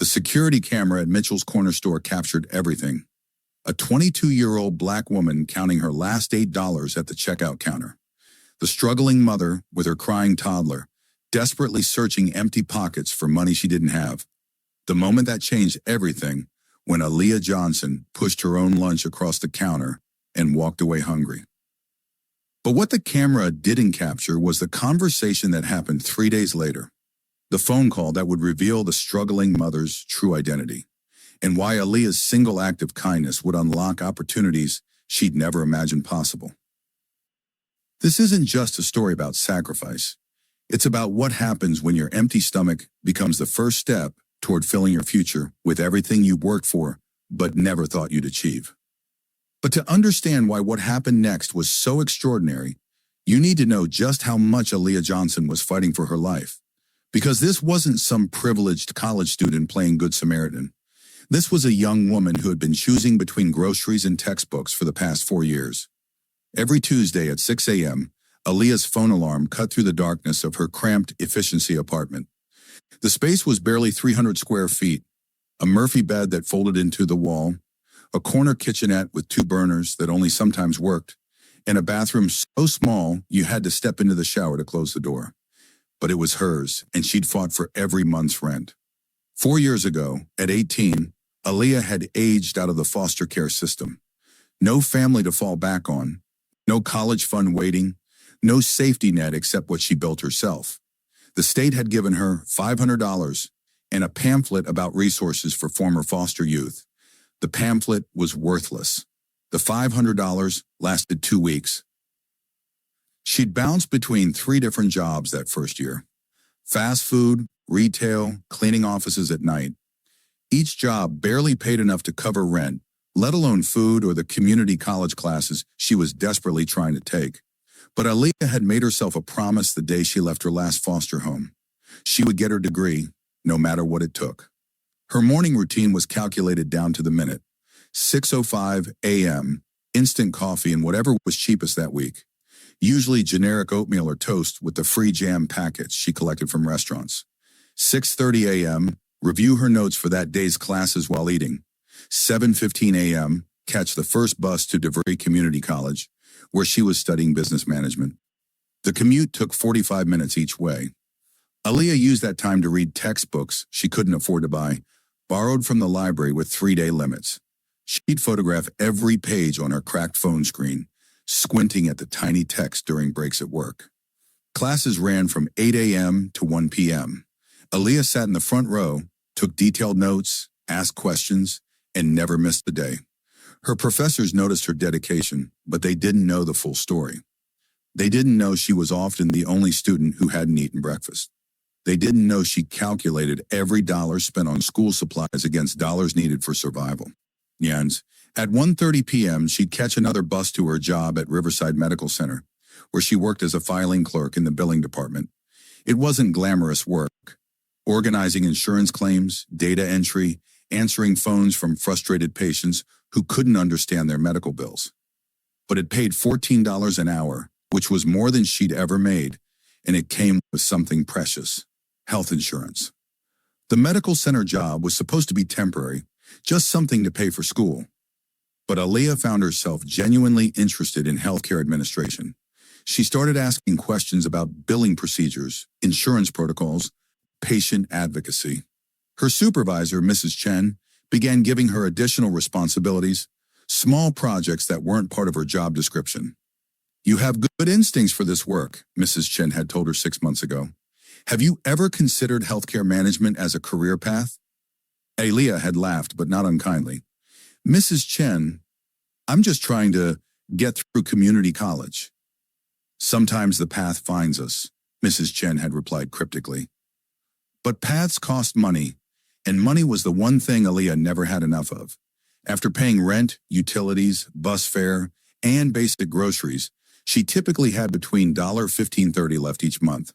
The security camera at Mitchell's corner store captured everything. A 22-year-old black woman counting her last $8 at the checkout counter. The struggling mother with her crying toddler, desperately searching empty pockets for money she didn't have. The moment that changed everything, when Aaliyah Johnson pushed her own lunch across the counter and walked away hungry. But what the camera didn't capture was the conversation that happened 3 days later. The phone call that would reveal the struggling mother's true identity, and why Aaliyah's single act of kindness would unlock opportunities she'd never imagined possible. This isn't just a story about sacrifice. It's about what happens when your empty stomach becomes the first step toward filling your future with everything you worked for but never thought you'd achieve. But to understand why what happened next was so extraordinary, you need to know just how much Aaliyah Johnson was fighting for her life. Because this wasn't some privileged college student playing Good Samaritan. This was a young woman who had been choosing between groceries and textbooks for the past 4 years. Every Tuesday at 6 a.m., Aaliyah's phone alarm cut through the darkness of her cramped efficiency apartment. The space was barely 300 square feet, a Murphy bed that folded into the wall, a corner kitchenette with 2 burners that only sometimes worked, and a bathroom so small you had to step into the shower to close the door. But it was hers, and she'd fought for every month's rent. 4 years ago, at 18, Aaliyah had aged out of the foster care system. No family to fall back on, no college fund waiting, no safety net except what she built herself. The state had given her $500 and a pamphlet about resources for former foster youth. The pamphlet was worthless. The $500 lasted 2 weeks. She'd bounced between 3 different jobs that first year. Fast food, retail, cleaning offices at night. Each job barely paid enough to cover rent, let alone food or the community college classes she was desperately trying to take. But Aaliyah had made herself a promise the day she left her last foster home. She would get her degree, no matter what it took. Her morning routine was calculated down to the minute. 6:05 a.m., instant coffee and whatever was cheapest that week. Usually generic oatmeal or toast with the free jam packets she collected from restaurants. 6:30 a.m., review her notes for that day's classes while eating. 7:15 a.m., catch the first bus to DeVry Community College, where she was studying business management. The commute took 45 minutes each way. Aaliyah used that time to read textbooks she couldn't afford to buy, borrowed from the library with 3-day limits. She'd photograph every page on her cracked phone screen, squinting at the tiny text during breaks at work. Classes ran from 8 a.m. to 1 p.m. Aaliyah sat in the front row, took detailed notes, asked questions, and never missed a day. Her professors noticed her dedication, but they didn't know the full story. They didn't know she was often the only student who hadn't eaten breakfast. They didn't know she calculated every dollar spent on school supplies against dollars needed for survival. And at 1:30 p.m., she'd catch another bus to her job at Riverside Medical Center, where she worked as a filing clerk in the billing department. It wasn't glamorous work. Organizing insurance claims, data entry, answering phones from frustrated patients who couldn't understand their medical bills. But it paid $14 an hour, which was more than she'd ever made, and it came with something precious: health insurance. The medical center job was supposed to be temporary, just something to pay for school. But Aaliyah found herself genuinely interested in healthcare administration. She started asking questions about billing procedures, insurance protocols, patient advocacy. Her supervisor, Mrs. Chen, began giving her additional responsibilities, small projects that weren't part of her job description. "You have good instincts for this work," Mrs. Chen had told her 6 months ago. "Have you ever considered healthcare management as a career path?" Aaliyah had laughed, but not unkindly. "Mrs. Chen, I'm just trying to get through community college." "Sometimes the path finds us," Mrs. Chen had replied cryptically. But paths cost money, and money was the one thing Aaliyah never had enough of. After paying rent, utilities, bus fare, and basic groceries, she typically had between $15.30 left each month.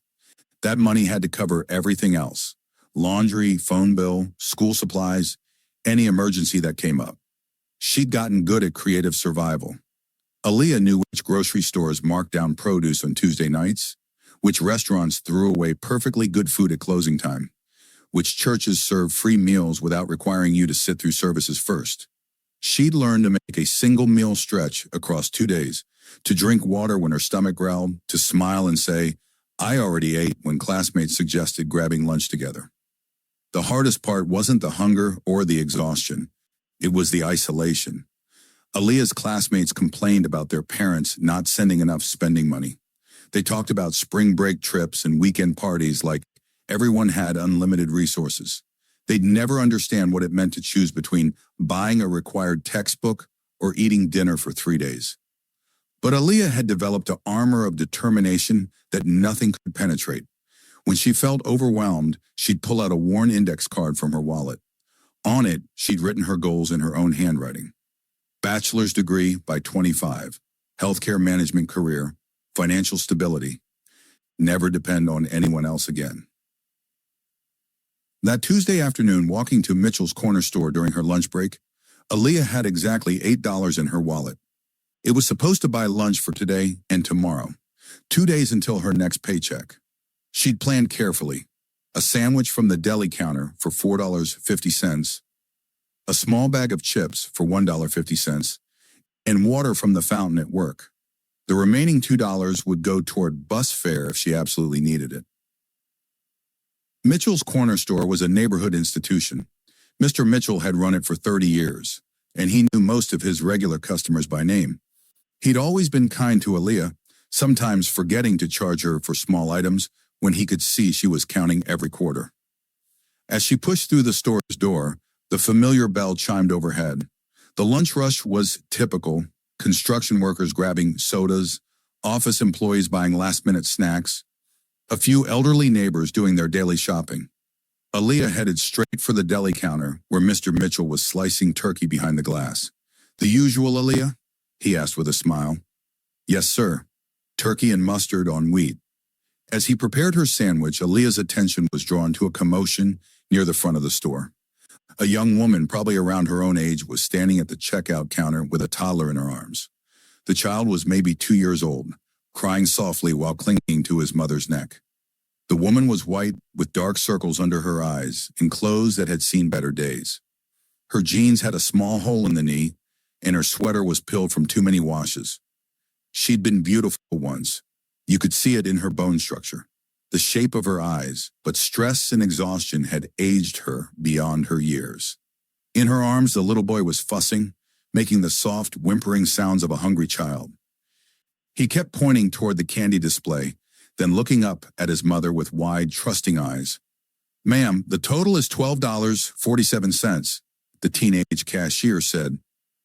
That money had to cover everything else: laundry, phone bill, school supplies, any emergency that came up. She'd gotten good at creative survival. Aaliyah knew which grocery stores marked down produce on Tuesday nights, which restaurants threw away perfectly good food at closing time, which churches serve free meals without requiring you to sit through services first. She'd learned to make a single meal stretch across 2 days, to drink water when her stomach growled, to smile and say, "I already ate," when classmates suggested grabbing lunch together. The hardest part wasn't the hunger or the exhaustion. It was the isolation. Aaliyah's classmates complained about their parents not sending enough spending money. They talked about spring break trips and weekend parties like everyone had unlimited resources. They'd never understand what it meant to choose between buying a required textbook or eating dinner for 3 days. But Aaliyah had developed an armor of determination that nothing could penetrate. When she felt overwhelmed, she'd pull out a worn index card from her wallet. On it, she'd written her goals in her own handwriting. Bachelor's degree by 25, healthcare management career, financial stability. Never depend on anyone else again. That Tuesday afternoon, walking to Mitchell's corner store during her lunch break, Aaliyah had exactly $8 in her wallet. It was supposed to buy lunch for today and tomorrow, 2 days until her next paycheck. She'd planned carefully. A sandwich from the deli counter for $4.50, a small bag of chips for $1.50, and water from the fountain at work. The remaining $2 would go toward bus fare if she absolutely needed it. Mitchell's corner store was a neighborhood institution. Mr. Mitchell had run it for 30 years, and he knew most of his regular customers by name. He'd always been kind to Aaliyah, sometimes forgetting to charge her for small items when he could see she was counting every quarter. As she pushed through the store's door, the familiar bell chimed overhead. The lunch rush was typical: construction workers grabbing sodas, office employees buying last-minute snacks, a few elderly neighbors doing their daily shopping. Aaliyah headed straight for the deli counter, where Mr. Mitchell was slicing turkey behind the glass. "The usual, Aaliyah?" he asked with a smile. "Yes, sir. Turkey and mustard on wheat." As he prepared her sandwich, Aaliyah's attention was drawn to a commotion near the front of the store. A young woman, probably around her own age, was standing at the checkout counter with a toddler in her arms. The child was maybe 2 years old, crying softly while clinging to his mother's neck. The woman was white, with dark circles under her eyes, in clothes that had seen better days. Her jeans had a small hole in the knee, and her sweater was peeled from too many washes. She'd been beautiful once. You could see it in her bone structure, the shape of her eyes, but stress and exhaustion had aged her beyond her years. In her arms, the little boy was fussing, making the soft, whimpering sounds of a hungry child. He kept pointing toward the candy display, then looking up at his mother with wide, trusting eyes. "Ma'am, the total is $12.47, the teenage cashier said,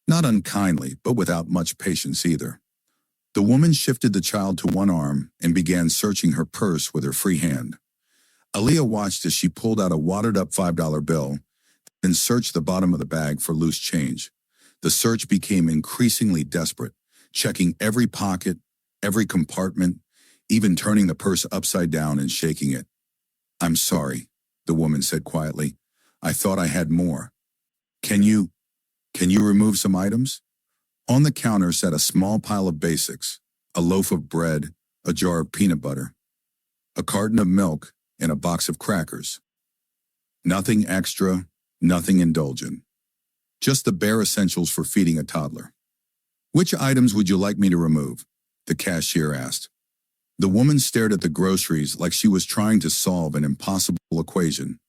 not unkindly, but without much patience either. The woman shifted the child to one arm and began searching her purse with her free hand. Aaliyah watched as she pulled out a wadded-up $5 bill, then searched the bottom of the bag for loose change. The search became increasingly desperate, checking every pocket, every compartment, even turning the purse upside down and shaking it. "I'm sorry," the woman said quietly. "I thought I had more. Can you remove some items?" On the counter sat a small pile of basics: a loaf of bread, a jar of peanut butter, a carton of milk, and a box of crackers. Nothing extra, nothing indulgent. Just the bare essentials for feeding a toddler. "Which items would you like me to remove?" the cashier asked. The woman stared at the groceries like she was trying to solve an impossible equation.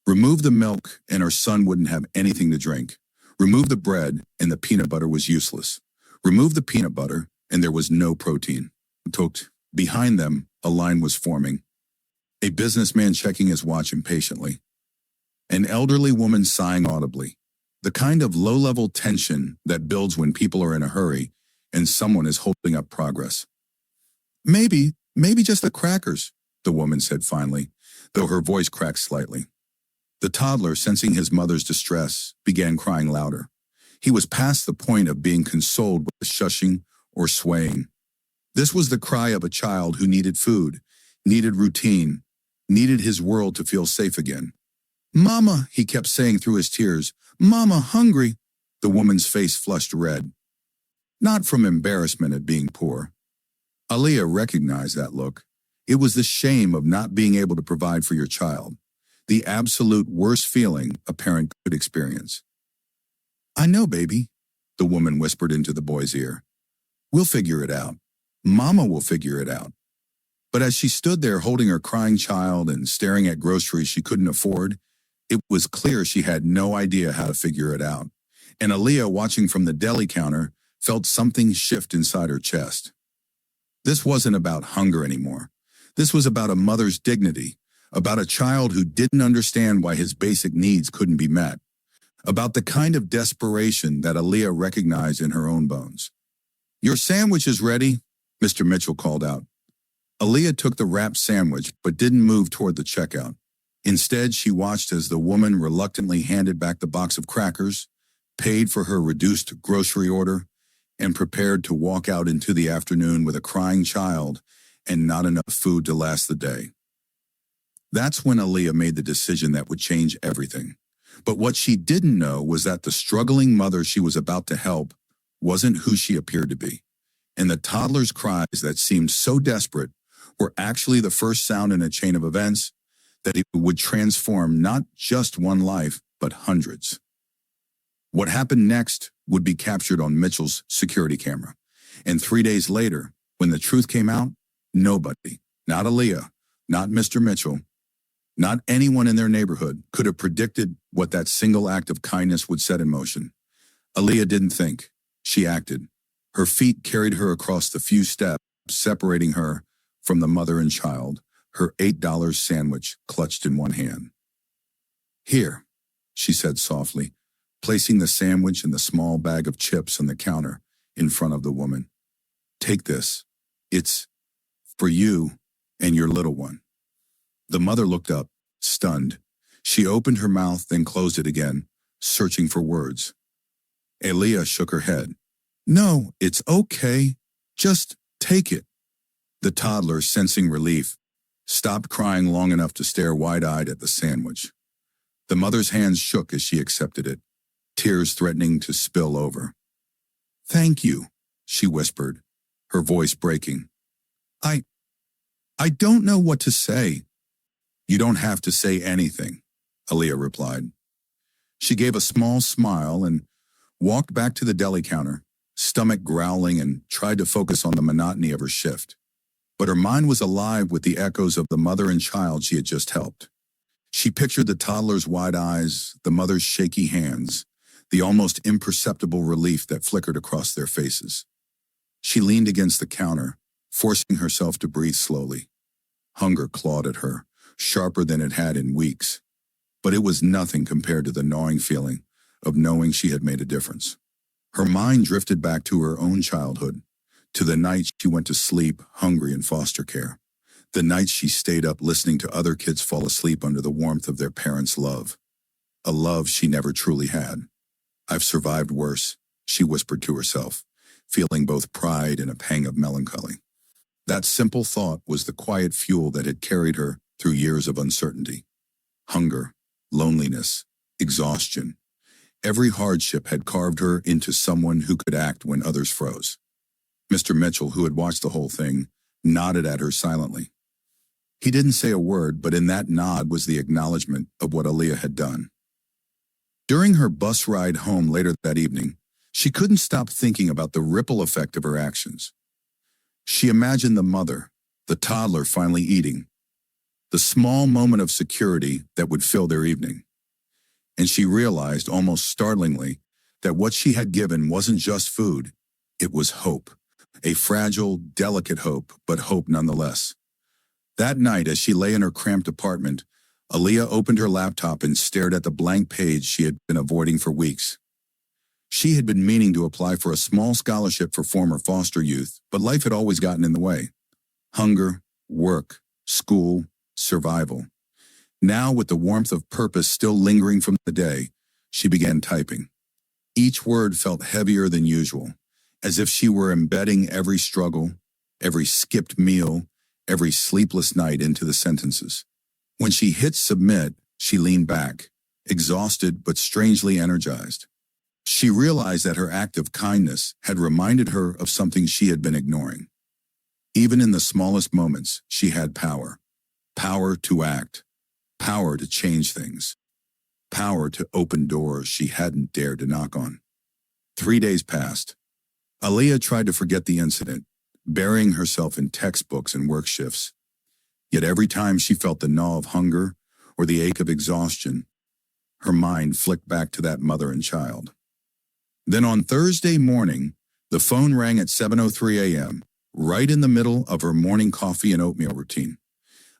Remove the milk, and her son wouldn't have anything to drink. Remove the bread, and the peanut butter was useless. Remove the peanut butter, and there was no protein. Behind them, a line was forming. A businessman checking his watch impatiently. An elderly woman sighing audibly. The kind of low-level tension that builds when people are in a hurry and someone is holding up progress. Maybe just the crackers," the woman said finally, though her voice cracked slightly. The toddler, sensing his mother's distress, began crying louder. He was past the point of being consoled with shushing or swaying. This was the cry of a child who needed food, needed routine, needed his world to feel safe again. "Mama," he kept saying through his tears. "Mama, hungry." The woman's face flushed red. Not from embarrassment at being poor. Aaliyah recognized that look. It was the shame of not being able to provide for your child. The absolute worst feeling a parent could experience. "I know, baby," the woman whispered into the boy's ear. "We'll figure it out. Mama will figure it out." But as she stood there holding her crying child and staring at groceries she couldn't afford, it was clear she had no idea how to figure it out. And Aaliyah, watching from the deli counter, felt something shift inside her chest. This wasn't about hunger anymore. This was about a mother's dignity, about a child who didn't understand why his basic needs couldn't be met, about the kind of desperation that Aaliyah recognized in her own bones. "Your sandwich is ready," Mr. Mitchell called out. Aaliyah took the wrapped sandwich but didn't move toward the checkout. Instead, she watched as the woman reluctantly handed back the box of crackers, paid for her reduced grocery order, and prepared to walk out into the afternoon with a crying child and not enough food to last the day. That's when Aaliyah made the decision that would change everything. But what she didn't know was that the struggling mother she was about to help wasn't who she appeared to be. And the toddler's cries that seemed so desperate were actually the first sound in a chain of events that it would transform not just one life, but hundreds. What happened next would be captured on Mitchell's security camera. And 3 days later, when the truth came out, nobody, not Aaliyah, not Mr. Mitchell, not anyone in their neighborhood could have predicted what that single act of kindness would set in motion. Aaliyah didn't think. She acted. Her feet carried her across the few steps separating her from the mother and child, her $8 sandwich clutched in one hand. "Here," she said softly, placing the sandwich and the small bag of chips on the counter in front of the woman. "Take this. It's for you and your little one." The mother looked up, stunned. She opened her mouth, then closed it again, searching for words. Aaliyah shook her head. "No, it's okay. Just take it." The toddler, sensing relief, stopped crying long enough to stare wide-eyed at the sandwich. The mother's hands shook as she accepted it, tears threatening to spill over. "Thank you," she whispered, her voice breaking. I don't know what to say." "You don't have to say anything," Aaliyah replied. She gave a small smile and walked back to the deli counter, stomach growling, and tried to focus on the monotony of her shift. But her mind was alive with the echoes of the mother and child she had just helped. She pictured the toddler's wide eyes, the mother's shaky hands, the almost imperceptible relief that flickered across their faces. She leaned against the counter, forcing herself to breathe slowly. Hunger clawed at her, sharper than it had in weeks. But it was nothing compared to the gnawing feeling of knowing she had made a difference. Her mind drifted back to her own childhood, to the nights she went to sleep hungry in foster care, the nights she stayed up listening to other kids fall asleep under the warmth of their parents' love, a love she never truly had. "I've survived worse," she whispered to herself, feeling both pride and a pang of melancholy. That simple thought was the quiet fuel that had carried her through years of uncertainty. Hunger, loneliness, exhaustion. Every hardship had carved her into someone who could act when others froze. Mr. Mitchell, who had watched the whole thing, nodded at her silently. He didn't say a word, but in that nod was the acknowledgement of what Aaliyah had done. During her bus ride home later that evening, she couldn't stop thinking about the ripple effect of her actions. She imagined the mother, the toddler finally eating, the small moment of security that would fill their evening. And she realized, almost startlingly, that what she had given wasn't just food, it was hope. A fragile, delicate hope, but hope nonetheless. That night, as she lay in her cramped apartment, Aaliyah opened her laptop and stared at the blank page she had been avoiding for weeks. She had been meaning to apply for a small scholarship for former foster youth, but life had always gotten in the way. Hunger, work, school, survival. Now, with the warmth of purpose still lingering from the day, she began typing. Each word felt heavier than usual, as if she were embedding every struggle, every skipped meal, every sleepless night into the sentences. When she hit submit, she leaned back, exhausted but strangely energized. She realized that her act of kindness had reminded her of something she had been ignoring. Even in the smallest moments, she had power. Power to act. Power to change things. Power to open doors she hadn't dared to knock on. 3 days passed. Aaliyah tried to forget the incident, burying herself in textbooks and work shifts. Yet every time she felt the gnaw of hunger or the ache of exhaustion, her mind flicked back to that mother and child. Then on Thursday morning, the phone rang at 7:03 a.m., right in the middle of her morning coffee and oatmeal routine.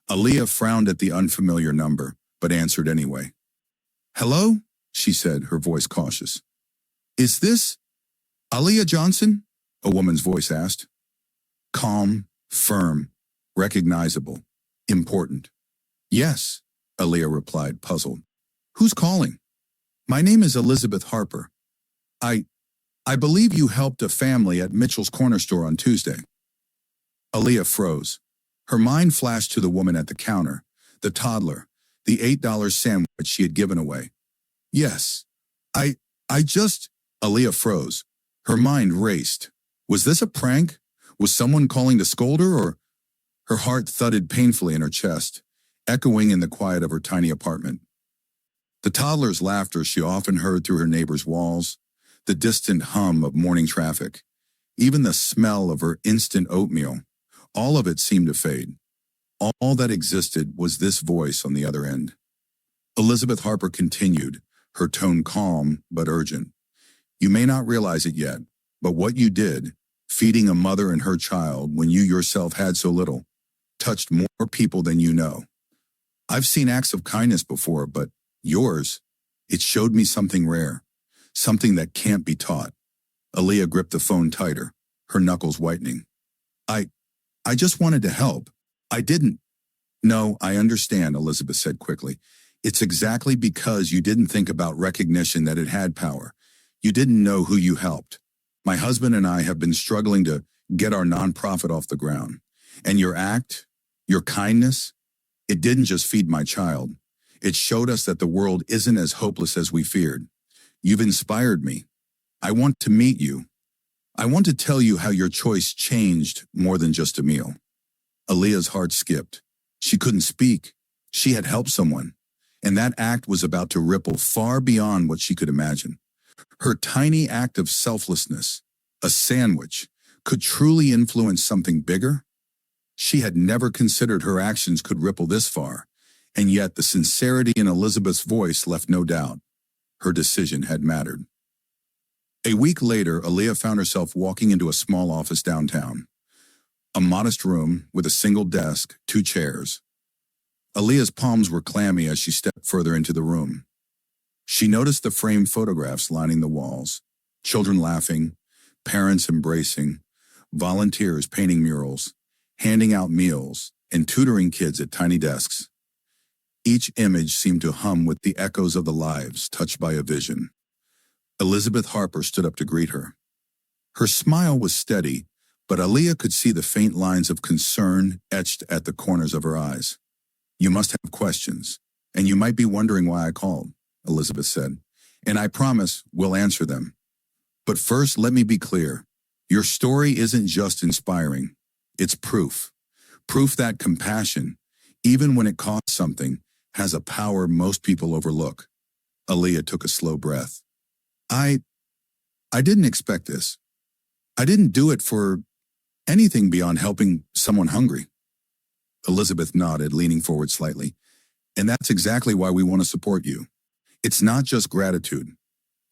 Aaliyah frowned at the unfamiliar number, but answered anyway. "Hello?" she said, her voice cautious. "Is this Aaliyah Johnson?" a woman's voice asked. Calm, firm, recognizable, important. "Yes," Aaliyah replied, puzzled. "Who's calling?" "My name is Elizabeth Harper. I believe you helped a family at Mitchell's Corner Store on Tuesday." Aaliyah froze. Her mind flashed to the woman at the counter, the toddler, the $8 sandwich she had given away. "Yes. I just..." Aaliyah froze. Her mind raced. Was this a prank? Was someone calling to scold her, or... Her heart thudded painfully in her chest, echoing in the quiet of her tiny apartment. The toddler's laughter she often heard through her neighbor's walls, the distant hum of morning traffic, even the smell of her instant oatmeal, all of it seemed to fade. All that existed was this voice on the other end. Elizabeth Harper continued, her tone calm but urgent. "You may not realize it yet, but what you did, feeding a mother and her child when you yourself had so little, touched more people than you know. I've seen acts of kindness before, but yours, it showed me something rare, something that can't be taught." Aaliyah gripped the phone tighter, her knuckles whitening. I just wanted to help. I didn't." "No, I understand," Elizabeth said quickly. "It's exactly because you didn't think about recognition that it had power. You didn't know who you helped. My husband and I have been struggling to get our nonprofit off the ground. And your act, your kindness, it didn't just feed my child. It showed us that the world isn't as hopeless as we feared. You've inspired me. I want to meet you. I want to tell you how your choice changed more than just a meal." Aaliyah's heart skipped. She couldn't speak. She had helped someone, and that act was about to ripple far beyond what she could imagine. Her tiny act of selflessness, a sandwich, could truly influence something bigger. She had never considered her actions could ripple this far, and yet the sincerity in Elizabeth's voice left no doubt. Her decision had mattered. A week later, Aaliyah found herself walking into a small office downtown. A modest room with a single desk, 2 chairs. Aaliyah's palms were clammy as she stepped further into the room. She noticed the framed photographs lining the walls, children laughing, parents embracing, volunteers painting murals, handing out meals, and tutoring kids at tiny desks. Each image seemed to hum with the echoes of the lives touched by a vision. Elizabeth Harper stood up to greet her. Her smile was steady, but Aaliyah could see the faint lines of concern etched at the corners of her eyes. "You must have questions, and you might be wondering why I called," Elizabeth said, "and I promise we'll answer them. But first, let me be clear. Your story isn't just inspiring. It's proof. Proof that compassion, even when it costs something, has a power most people overlook." Aaliyah took a slow breath. I didn't expect this. I didn't do it for anything beyond helping someone hungry." Elizabeth nodded, leaning forward slightly. "And that's exactly why we want to support you. It's not just gratitude.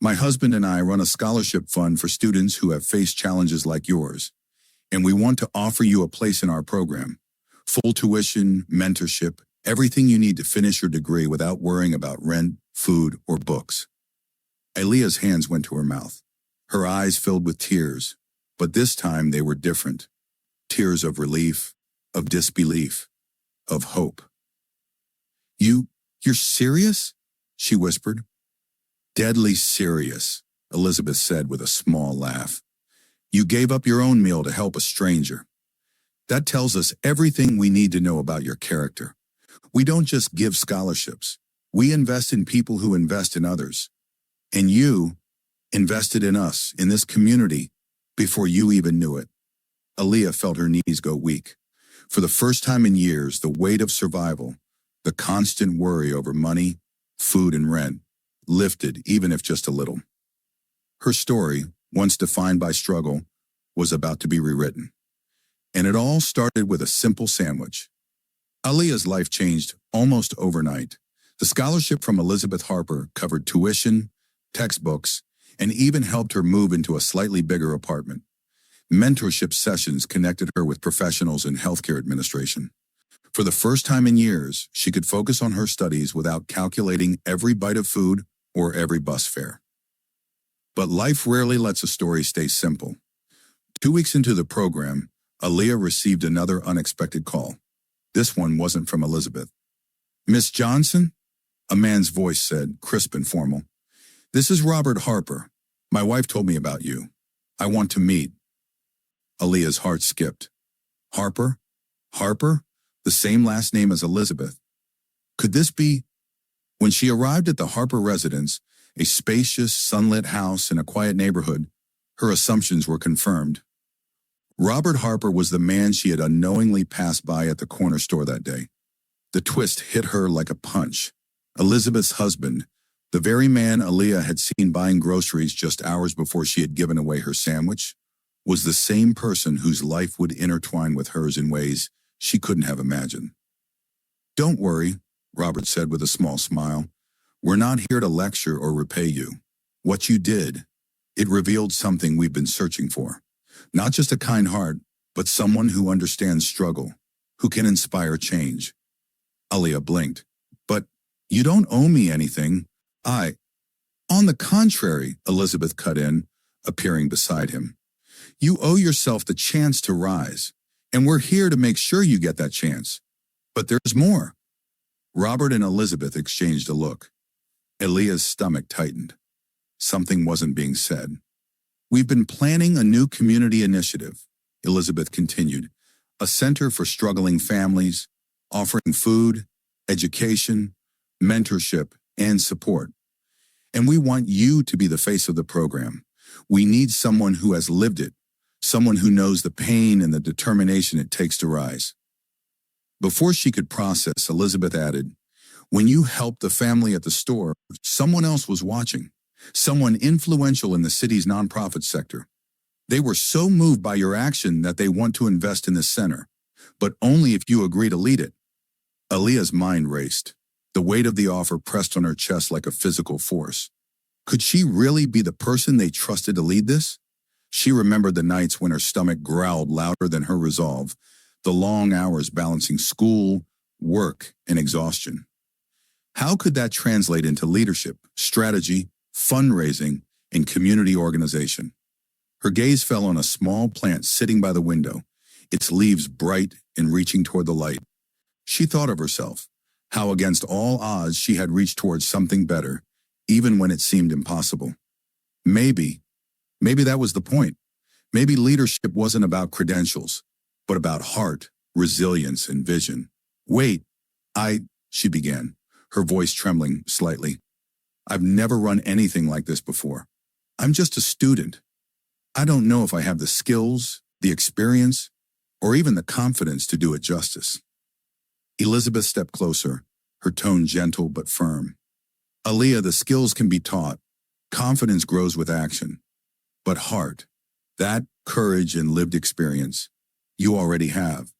My husband and I run a scholarship fund for students who have faced challenges like yours, and we want to offer you a place in our program. Full tuition, mentorship, everything you need to finish your degree without worrying about rent, food, or books." Aaliyah's hands went to her mouth. Her eyes filled with tears, but this time they were different. Tears of relief, of disbelief, of hope. You're serious?" she whispered. "Deadly serious," Elizabeth said with a small laugh. "You gave up your own meal to help a stranger. That tells us everything we need to know about your character. We don't just give scholarships. We invest in people who invest in others. And you invested in us, in this community, before you even knew it." Aaliyah felt her knees go weak. For the first time in years, the weight of survival, The constant worry over money, food, and rent lifted, even if just a little. Her story, once defined by struggle, was about to be rewritten. And it all started with a simple sandwich. Aaliyah's life changed almost overnight. The scholarship from Elizabeth Harper covered tuition, textbooks, and even helped her move into a slightly bigger apartment. Mentorship sessions connected her with professionals in healthcare administration. For the first time in years, she could focus on her studies without calculating every bite of food or every bus fare. But life rarely lets a story stay simple. 2 weeks into the program, Aaliyah received another unexpected call. This one wasn't from Elizabeth. "Miss Johnson?" A man's voice said, crisp and formal. "This is Robert Harper. My wife told me about you. I want to meet." Aaliyah's heart skipped. Harper? Harper? The same last name as Elizabeth. Could this be? When she arrived at the Harper residence, a spacious, sunlit house in a quiet neighborhood, her assumptions were confirmed. Robert Harper was the man she had unknowingly passed by at the corner store that day. The twist hit her like a punch. Elizabeth's husband, the very man Aaliyah had seen buying groceries just hours before she had given away her sandwich, was the same person whose life would intertwine with hers in ways she couldn't have imagined. "Don't worry," Robert said with a small smile. "We're not here to lecture or repay you. What you did, it revealed something we've been searching for. Not just a kind heart, but someone who understands struggle, who can inspire change." Aaliyah blinked. "But you don't owe me anything. On the contrary," Elizabeth cut in, appearing beside him. "You owe yourself the chance to rise, and we're here to make sure you get that chance. But there's more." Robert and Elizabeth exchanged a look. Aaliyah's stomach tightened. Something wasn't being said. "We've been planning a new community initiative," Elizabeth continued, "a center for struggling families, offering food, education, mentorship, and support. And we want you to be the face of the program. We need someone who has lived it, someone who knows the pain and the determination it takes to rise." Before she could process, Elizabeth added, "When you helped the family at the store, someone else was watching, someone influential in the city's nonprofit sector. They were so moved by your action that they want to invest in this center, but only if you agree to lead it." Aaliyah's mind raced. The weight of the offer pressed on her chest like a physical force. Could she really be the person they trusted to lead this? She remembered the nights when her stomach growled louder than her resolve, the long hours balancing school, work, and exhaustion. How could that translate into leadership, strategy, fundraising, and community organization? Her gaze fell on a small plant sitting by the window, its leaves bright and reaching toward the light. She thought of herself, how against all odds she had reached towards something better, even when it seemed impossible. Maybe that was the point. Maybe leadership wasn't about credentials, but about heart, resilience, and vision. "Wait, she began, her voice trembling slightly. "I've never run anything like this before. I'm just a student. I don't know if I have the skills, the experience, or even the confidence to do it justice." Elizabeth stepped closer, her tone gentle but firm. "Aaliyah, the skills can be taught. Confidence grows with action. But heart, that courage and lived experience, you already have.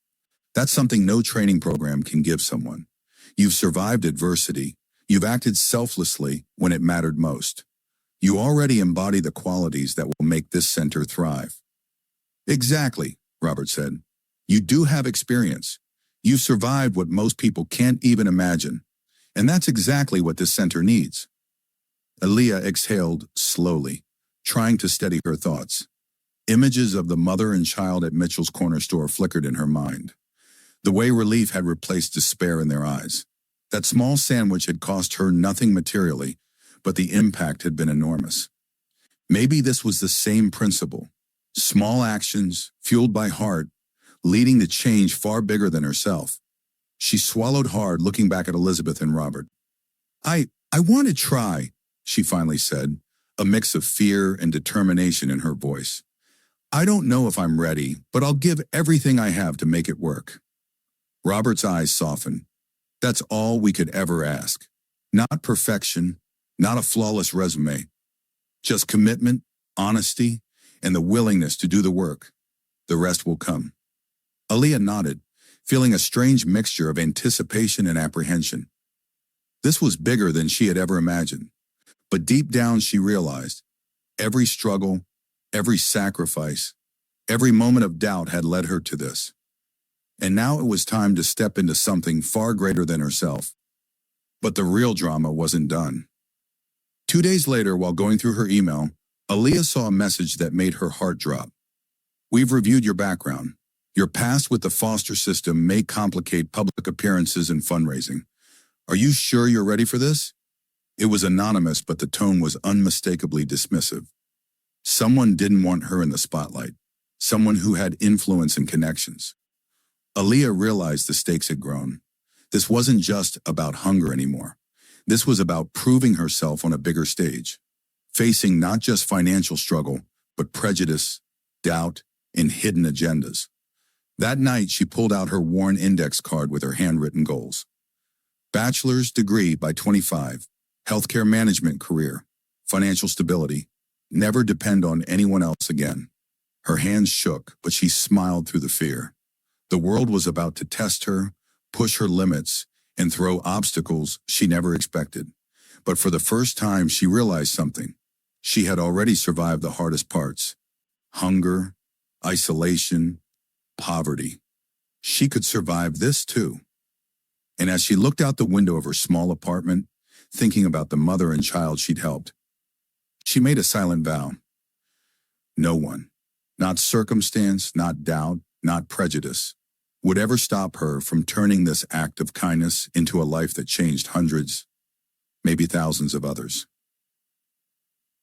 That's something no training program can give someone. You've survived adversity. You've acted selflessly when it mattered most. You already embody the qualities that will make this center thrive." "Exactly," Robert said. "You do have experience. You've survived what most people can't even imagine. And that's exactly what this center needs." Aaliyah exhaled slowly, trying to steady her thoughts. Images of the mother and child at Mitchell's corner store flickered in her mind. The way relief had replaced despair in their eyes. That small sandwich had cost her nothing materially, but the impact had been enormous. Maybe this was the same principle. Small actions, fueled by heart, leading to change far bigger than herself. She swallowed hard, looking back at Elizabeth and Robert. I want to try," she finally said, a mix of fear and determination in her voice. "I don't know if I'm ready, but I'll give everything I have to make it work." Robert's eyes softened. That's all we could ever ask. Not perfection, not a flawless resume, just commitment, honesty, and the willingness to do the work. The rest will come. Aaliyah nodded, feeling a strange mixture of anticipation and apprehension. This was bigger than she had ever imagined. But deep down she realized every struggle, every sacrifice, every moment of doubt had led her to this. And now it was time to step into something far greater than herself. But the real drama wasn't done. 2 days later, while going through her email, Aaliyah saw a message that made her heart drop. We've reviewed your background. Your past with the foster system may complicate public appearances and fundraising. Are you sure you're ready for this? It was anonymous, but the tone was unmistakably dismissive. Someone didn't want her in the spotlight. Someone who had influence and connections. Aaliyah realized the stakes had grown. This wasn't just about hunger anymore. This was about proving herself on a bigger stage, facing not just financial struggle, but prejudice, doubt, and hidden agendas. That night, she pulled out her worn index card with her handwritten goals. Bachelor's degree by 25, healthcare management career, financial stability, never depend on anyone else again. Her hands shook, but she smiled through the fear. The world was about to test her, push her limits, and throw obstacles she never expected. But for the first time, she realized something. She had already survived the hardest parts. Hunger, isolation, poverty. She could survive this too. And as she looked out the window of her small apartment, thinking about the mother and child she'd helped, she made a silent vow. No one, not circumstance, not doubt, not prejudice, would ever stop her from turning this act of kindness into a life that changed hundreds, maybe thousands of others.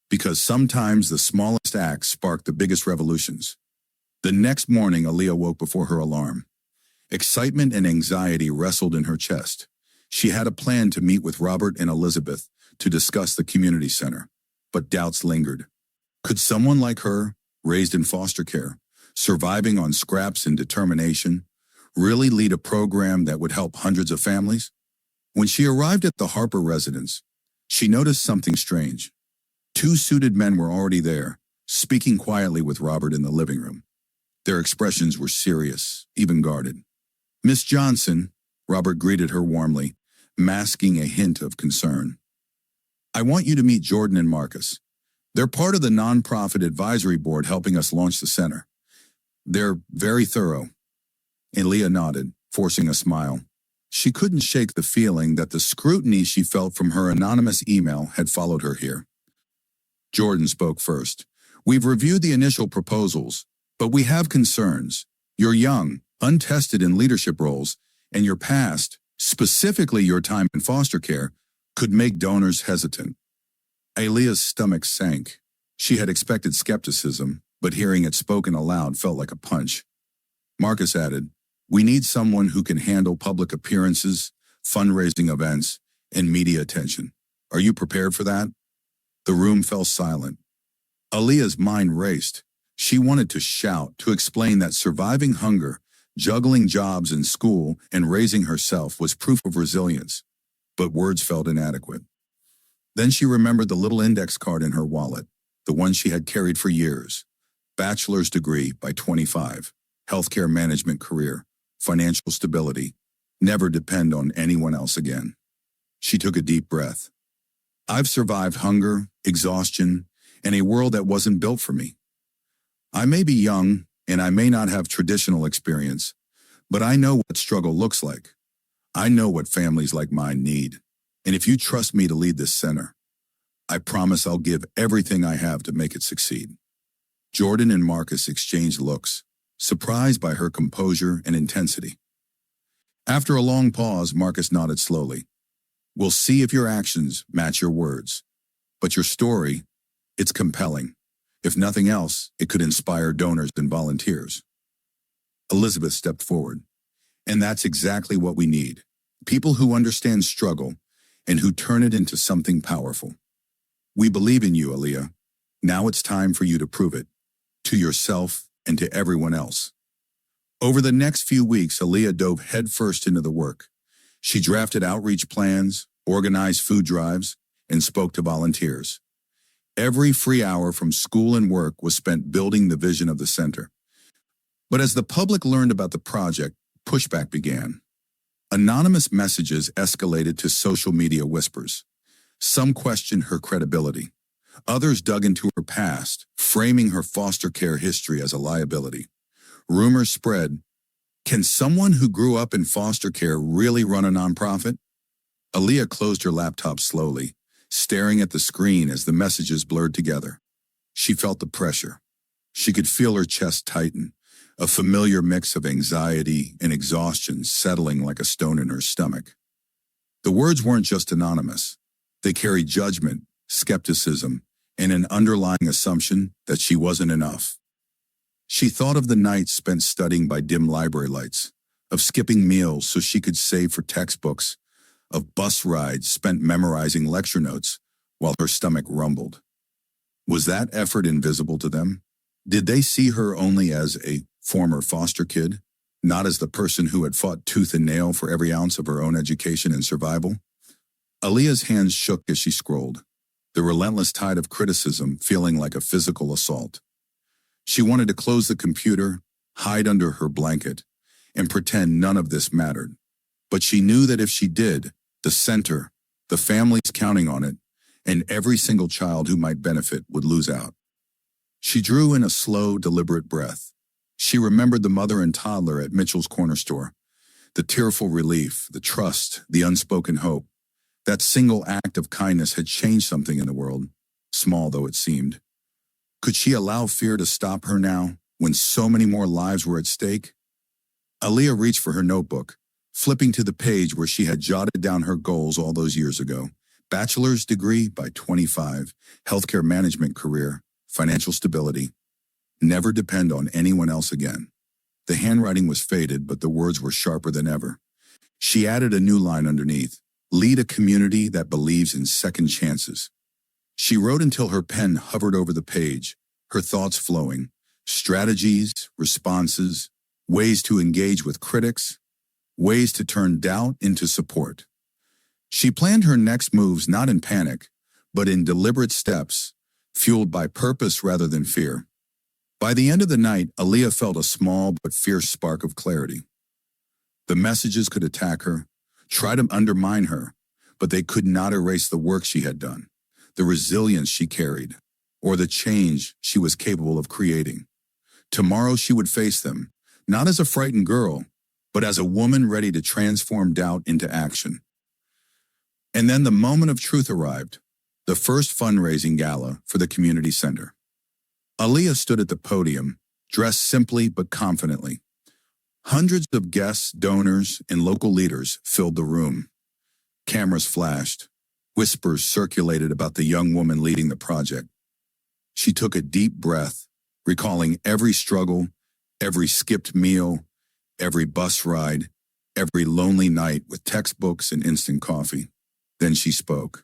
Because sometimes the smallest acts spark the biggest revolutions. The next morning, Aaliyah woke before her alarm. Excitement and anxiety wrestled in her chest. She had a plan to meet with Robert and Elizabeth to discuss the community center, but doubts lingered. Could someone like her, raised in foster care, surviving on scraps and determination, really lead a program that would help hundreds of families? When she arrived at the Harper residence, she noticed something strange. 2 suited men were already there, speaking quietly with Robert in the living room. Their expressions were serious, even guarded. "Miss Johnson," Robert greeted her warmly, masking a hint of concern. "I want you to meet Jordan and Marcus. They're part of the nonprofit advisory board helping us launch the center. They're very thorough." And Leah nodded, forcing a smile. She couldn't shake the feeling that the scrutiny she felt from her anonymous email had followed her here. Jordan spoke first. "We've reviewed the initial proposals, but we have concerns. You're young, untested in leadership roles, and your past, specifically your time in foster care, could make donors hesitant." Aaliyah's stomach sank. She had expected skepticism, but hearing it spoken aloud felt like a punch. Marcus added, "We need someone who can handle public appearances, fundraising events, and media attention. Are you prepared for that?" The room fell silent. Aaliyah's mind raced. She wanted to shout, to explain that surviving hunger, juggling jobs in school, and raising herself was proof of resilience, but words felt inadequate. Then she remembered the little index card in her wallet, the one she had carried for years. Bachelor's degree by 25, healthcare management career, financial stability, never depend on anyone else again. She took a deep breath. "I've survived hunger, exhaustion, and a world that wasn't built for me. I may be young, and I may not have traditional experience, but I know what struggle looks like. I know what families like mine need. And if you trust me to lead this center, I promise I'll give everything I have to make it succeed." Jordan and Marcus exchanged looks, surprised by her composure and intensity. After a long pause, Marcus nodded slowly. "We'll see if your actions match your words. But your story, it's compelling. If nothing else, it could inspire donors and volunteers." Elizabeth stepped forward. "And that's exactly what we need. People who understand struggle and who turn it into something powerful. We believe in you, Aaliyah. Now it's time for you to prove it, to yourself and to everyone else." Over the next few weeks, Aaliyah dove headfirst into the work. She drafted outreach plans, organized food drives, and spoke to volunteers. Every free hour from school and work was spent building the vision of the center. But as the public learned about the project, pushback began. Anonymous messages escalated to social media whispers. Some questioned her credibility. Others dug into her past, framing her foster care history as a liability. Rumors spread. Can someone who grew up in foster care really run a nonprofit? Aaliyah closed her laptop slowly, staring at the screen as the messages blurred together. She felt the pressure. She could feel her chest tighten, a familiar mix of anxiety and exhaustion settling like a stone in her stomach. The words weren't just anonymous. They carried judgment, skepticism, and an underlying assumption that she wasn't enough. She thought of the nights spent studying by dim library lights, of skipping meals so she could save for textbooks, of bus rides spent memorizing lecture notes while her stomach rumbled. Was that effort invisible to them? Did they see her only as a former foster kid, not as the person who had fought tooth and nail for every ounce of her own education and survival? Aaliyah's hands shook as she scrolled, the relentless tide of criticism feeling like a physical assault. She wanted to close the computer, hide under her blanket, and pretend none of this mattered. But she knew that if she did, the center, the families counting on it, and every single child who might benefit would lose out. She drew in a slow, deliberate breath. She remembered the mother and toddler at Mitchell's corner store, the tearful relief, the trust, the unspoken hope. That single act of kindness had changed something in the world, small though it seemed. Could she allow fear to stop her now, when so many more lives were at stake? Aaliyah reached for her notebook, flipping to the page where she had jotted down her goals all those years ago. Bachelor's degree by 25, healthcare management career, financial stability. Never depend on anyone else again. The handwriting was faded, but the words were sharper than ever. She added a new line underneath. Lead a community that believes in second chances. She wrote until her pen hovered over the page, her thoughts flowing, strategies, responses, ways to engage with critics, ways to turn doubt into support. She planned her next moves not in panic, but in deliberate steps, fueled by purpose rather than fear. By the end of the night, Aaliyah felt a small but fierce spark of clarity. The messages could attack her, try to undermine her, but they could not erase the work she had done, the resilience she carried, or the change she was capable of creating. Tomorrow she would face them, not as a frightened girl, but as a woman ready to transform doubt into action. And then the moment of truth arrived, the first fundraising gala for the community center. Aaliyah stood at the podium, dressed simply but confidently. Hundreds of guests, donors, and local leaders filled the room. Cameras flashed. Whispers circulated about the young woman leading the project. She took a deep breath, recalling every struggle, every skipped meal, every bus ride, every lonely night with textbooks and instant coffee. Then she spoke.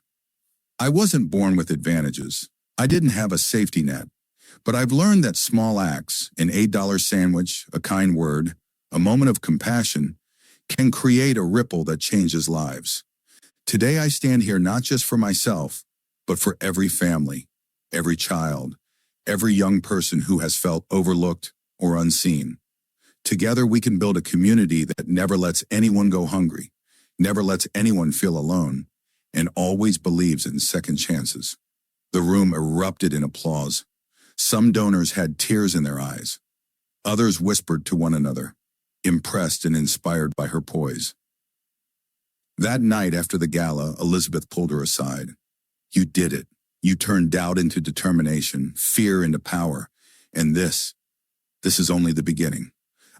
I wasn't born with advantages. I didn't have a safety net. But I've learned that small acts, an $8 sandwich, a kind word, a moment of compassion, can create a ripple that changes lives. Today I stand here not just for myself, but for every family, every child, every young person who has felt overlooked or unseen. Together we can build a community that never lets anyone go hungry, never lets anyone feel alone, and always believes in second chances. The room erupted in applause. Some donors had tears in their eyes. Others whispered to one another, impressed and inspired by her poise. That night after the gala, Elizabeth pulled her aside. You did it. You turned doubt into determination, fear into power. And this is only the beginning.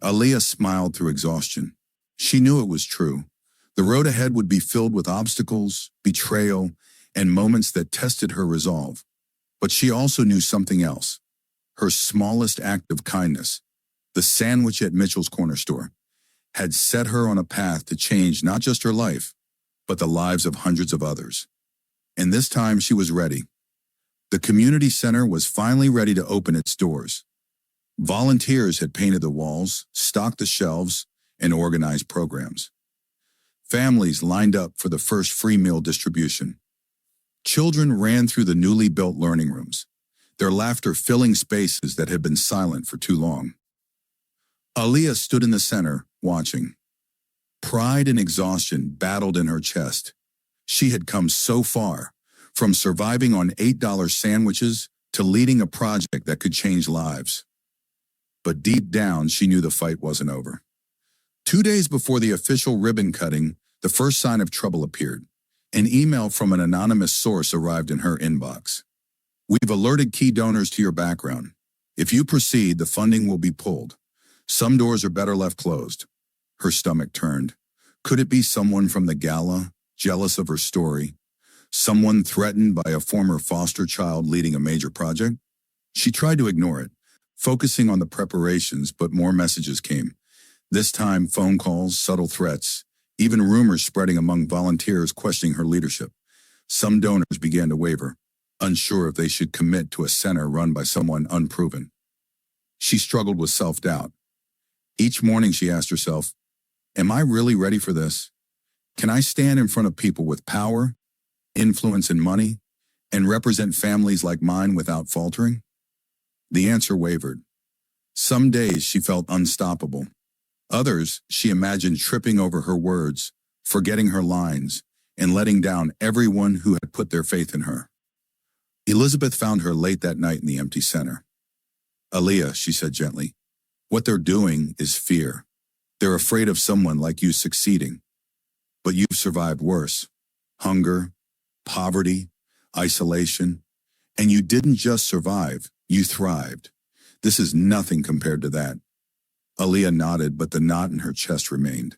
Aaliyah smiled through exhaustion. She knew it was true. The road ahead would be filled with obstacles, betrayal, and moments that tested her resolve. But she also knew something else. Her smallest act of kindness, the sandwich at Mitchell's corner store, had set her on a path to change not just her life, but the lives of hundreds of others. And this time she was ready. The community center was finally ready to open its doors. Volunteers had painted the walls, stocked the shelves, and organized programs. Families lined up for the first free meal distribution. Children ran through the newly built learning rooms, their laughter filling spaces that had been silent for too long. Aaliyah stood in the center, watching. Pride and exhaustion battled in her chest. She had come so far, from surviving on $8 sandwiches to leading a project that could change lives. But deep down, she knew the fight wasn't over. 2 days before the official ribbon cutting, the first sign of trouble appeared. An email from an anonymous source arrived in her inbox. We've alerted key donors to your background. If you proceed, the funding will be pulled. Some doors are better left closed. Her stomach turned. Could it be someone from the gala, jealous of her story? Someone threatened by a former foster child leading a major project? She tried to ignore it, focusing on the preparations, but more messages came. This time, phone calls, subtle threats, even rumors spreading among volunteers questioning her leadership. Some donors began to waver, unsure if they should commit to a center run by someone unproven. She struggled with self-doubt. Each morning she asked herself, am I really ready for this? Can I stand in front of people with power, influence, and money, and represent families like mine without faltering? The answer wavered. Some days she felt unstoppable. Others, she imagined tripping over her words, forgetting her lines, and letting down everyone who had put their faith in her. Elizabeth found her late that night in the empty center. Aaliyah, she said gently, what they're doing is fear. They're afraid of someone like you succeeding. But you've survived worse. Hunger, poverty, isolation. And you didn't just survive, you thrived. This is nothing compared to that. Aaliyah nodded, but the knot in her chest remained.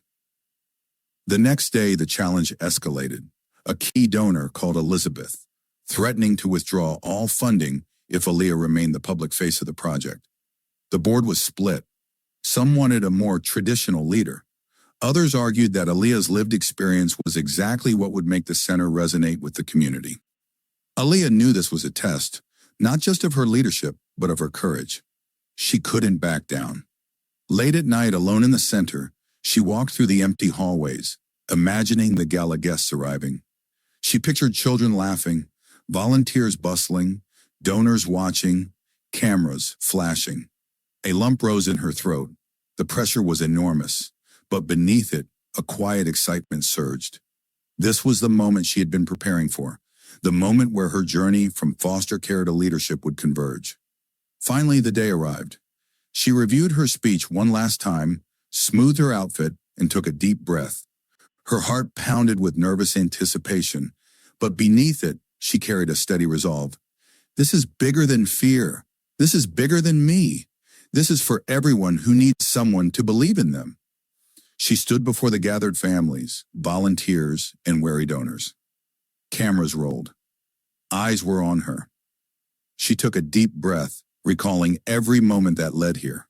The next day, the challenge escalated. A key donor called Elizabeth, threatening to withdraw all funding if Aaliyah remained the public face of the project. The board was split. Some wanted a more traditional leader. Others argued that Aaliyah's lived experience was exactly what would make the center resonate with the community. Aaliyah knew this was a test, not just of her leadership, but of her courage. She couldn't back down. Late at night, alone in the center, she walked through the empty hallways, imagining the gala guests arriving. She pictured children laughing, volunteers bustling, donors watching, cameras flashing. A lump rose in her throat. The pressure was enormous, but beneath it, a quiet excitement surged. This was the moment she had been preparing for, the moment where her journey from foster care to leadership would converge. Finally, the day arrived. She reviewed her speech one last time, smoothed her outfit, and took a deep breath. Her heart pounded with nervous anticipation, but beneath it, she carried a steady resolve. This is bigger than fear. This is bigger than me. This is for everyone who needs someone to believe in them. She stood before the gathered families, volunteers, and wary donors. Cameras rolled. Eyes were on her. She took a deep breath, recalling every moment that led here.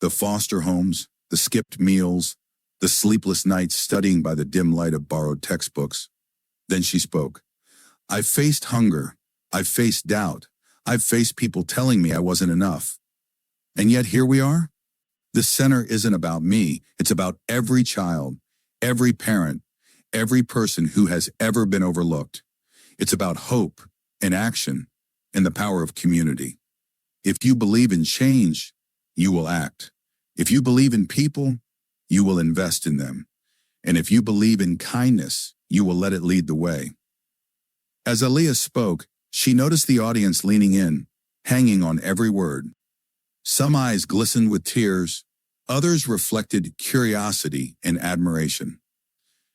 The foster homes, the skipped meals, the sleepless nights studying by the dim light of borrowed textbooks. Then she spoke. I've faced hunger. I've faced doubt. I've faced people telling me I wasn't enough. And yet here we are. This center isn't about me. It's about every child, every parent, every person who has ever been overlooked. It's about hope and action and the power of community. If you believe in change, you will act. If you believe in people, you will invest in them. And if you believe in kindness, you will let it lead the way. As Aaliyah spoke, she noticed the audience leaning in, hanging on every word. Some eyes glistened with tears, others reflected curiosity and admiration.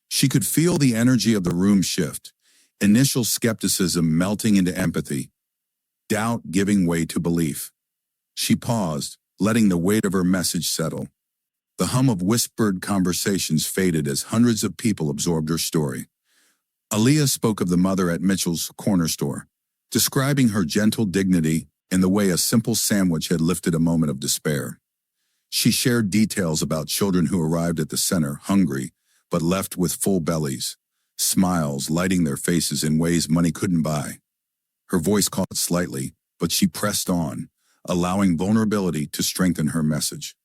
She could feel the energy of the room shift, initial skepticism melting into empathy, doubt giving way to belief. She paused, letting the weight of her message settle. The hum of whispered conversations faded as hundreds of people absorbed her story. Aaliyah spoke of the mother at Mitchell's corner store, describing her gentle dignity and the way a simple sandwich had lifted a moment of despair. She shared details about children who arrived at the center hungry, but left with full bellies, smiles lighting their faces in ways money couldn't buy. Her voice caught slightly, but she pressed on, allowing vulnerability to strengthen her message.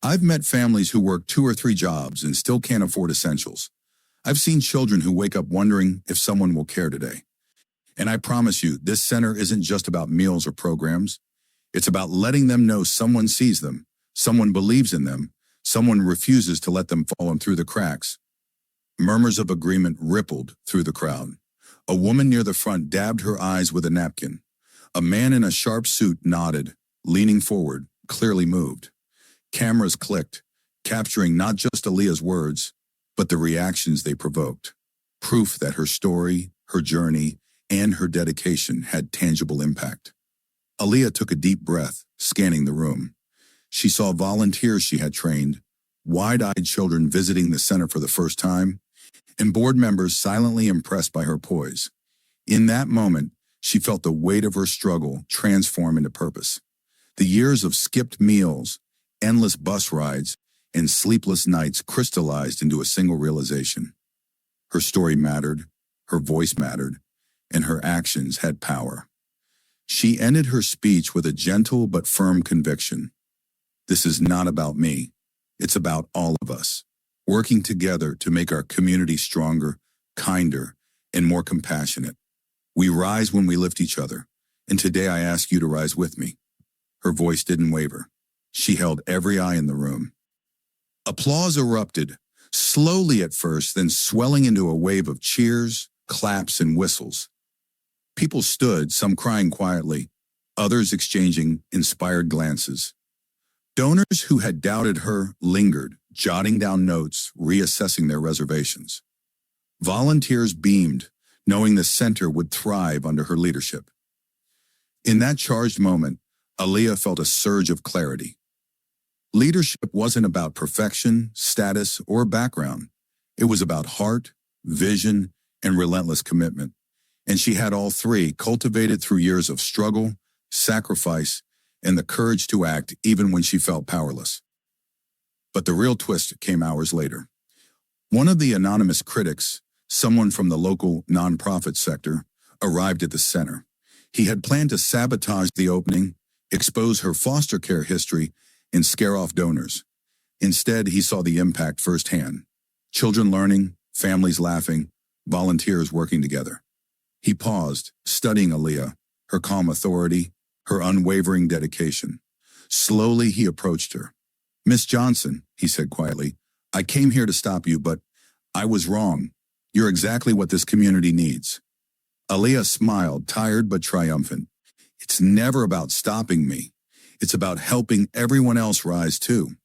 I've met families who work 2 or 3 jobs and still can't afford essentials. I've seen children who wake up wondering if someone will care today. And I promise you, this center isn't just about meals or programs. It's about letting them know someone sees them, someone believes in them, someone refuses to let them fall through the cracks. Murmurs of agreement rippled through the crowd. A woman near the front dabbed her eyes with a napkin. A man in a sharp suit nodded, leaning forward, clearly moved. Cameras clicked, capturing not just Aaliyah's words, but the reactions they provoked. Proof that her story, her journey, and her dedication had tangible impact. Aaliyah took a deep breath, scanning the room. She saw volunteers she had trained, wide-eyed children visiting the center for the first time, and board members silently impressed by her poise. In that moment, she felt the weight of her struggle transform into purpose. The years of skipped meals, endless bus rides, and sleepless nights crystallized into a single realization. Her story mattered, her voice mattered, and her actions had power. She ended her speech with a gentle but firm conviction. This is not about me. It's about all of us, working together to make our community stronger, kinder, and more compassionate. We rise when we lift each other, and today I ask you to rise with me. Her voice didn't waver. She held every eye in the room. Applause erupted, slowly at first, then swelling into a wave of cheers, claps, and whistles. People stood, some crying quietly, others exchanging inspired glances. Donors who had doubted her lingered, jotting down notes, reassessing their reservations. Volunteers beamed, knowing the center would thrive under her leadership. In that charged moment, Aaliyah felt a surge of clarity. Leadership wasn't about perfection, status, or background. It was about heart, vision, and relentless commitment. And she had all three, cultivated through years of struggle, sacrifice, and the courage to act even when she felt powerless. But the real twist came hours later. One of the anonymous critics, someone from the local nonprofit sector, arrived at the center. He had planned to sabotage the opening, expose her foster care history, and scare off donors. Instead, he saw the impact firsthand. Children learning, families laughing, volunteers working together. He paused, studying Aaliyah, her calm authority, her unwavering dedication. Slowly, he approached her. "Miss Johnson," he said quietly, "I came here to stop you, but I was wrong. You're exactly what this community needs." Aaliyah smiled, tired but triumphant. "It's never about stopping me. It's about helping everyone else rise too."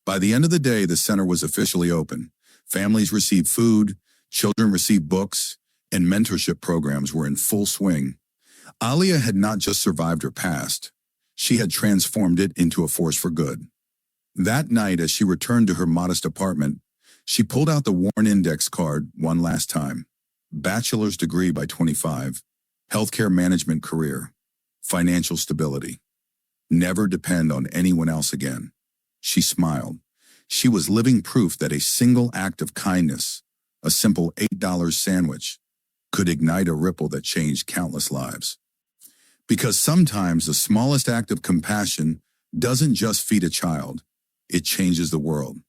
By the end of the day, the center was officially open. Families received food, children received books, and mentorship programs were in full swing. Aaliyah had not just survived her past, she had transformed it into a force for good. That night, as she returned to her modest apartment, she pulled out the worn index card one last time. Bachelor's degree by 25, healthcare management career, financial stability. Never depend on anyone else again. She smiled. She was living proof that a single act of kindness, a simple $8 sandwich, could ignite a ripple that changed countless lives. Because sometimes the smallest act of compassion doesn't just feed a child, it changes the world.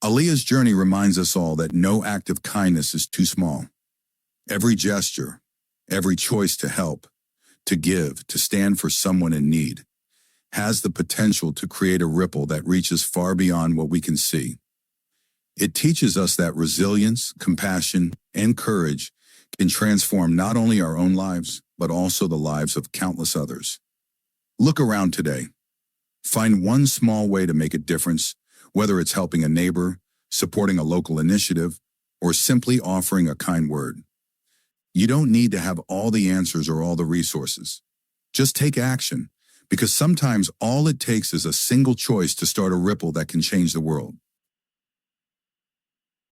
Aaliyah's journey reminds us all that no act of kindness is too small. Every gesture, every choice to help, to give, to stand for someone in need, has the potential to create a ripple that reaches far beyond what we can see. It teaches us that resilience, compassion, and courage can transform not only our own lives, but also the lives of countless others. Look around today. Find one small way to make a difference, whether it's helping a neighbor, supporting a local initiative, or simply offering a kind word. You don't need to have all the answers or all the resources. Just take action, because sometimes all it takes is a single choice to start a ripple that can change the world.